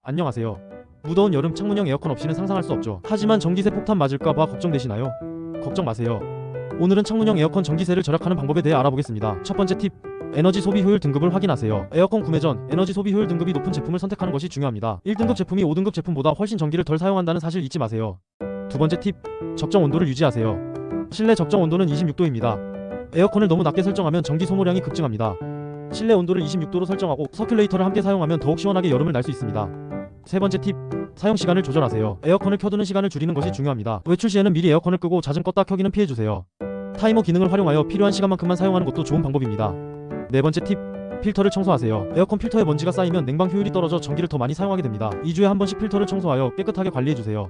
안녕하세요. 무더운 여름 창문형 에어컨 없이는 상상할 수 없죠. 하지만 전기세 폭탄 맞을까봐 걱정되시나요? 걱정 마세요. 오늘은 창문형 에어컨 전기세를 절약하는 방법에 대해 알아보겠습니다. 첫 번째 팁, 에너지 소비 효율 등급을 확인하세요. 에어컨 구매 전 에너지 소비 효율 등급이 높은 제품을 선택하는 것이 중요합니다. 1등급 제품이 5등급 제품보다 훨씬 전기를 덜 사용한다는 사실 잊지 마세요. 두 번째 팁, 적정 온도를 유지하세요. 실내 적정 온도는 26도입니다. 에어컨을 너무 낮게 설정하면 전기 소모량이 급증합니다. 실내 온도를 26도로 설정하고 서큘레이터를 함께 사용하면 더욱 시원하게 여름을 날 수 있습니다. 세 번째 팁, 사용 시간을 조절하세요. 에어컨을 켜두는 시간을 줄이는 것이 중요합니다. 외출 시에는 미리 에어컨을 끄고 잦은 껐다 켜기는 피해주세요. 타이머 기능을 활용하여 필요한 시간만큼만 사용하는 것도 좋은 방법입니다. 네 번째 팁, 필터를 청소하세요. 에어컨 필터에 먼지가 쌓이면 냉방 효율이 떨어져 전기를 더 많이 사용하게 됩니다. 2주에 한 번씩 필터를 청소하여 깨끗하게 관리해주세요.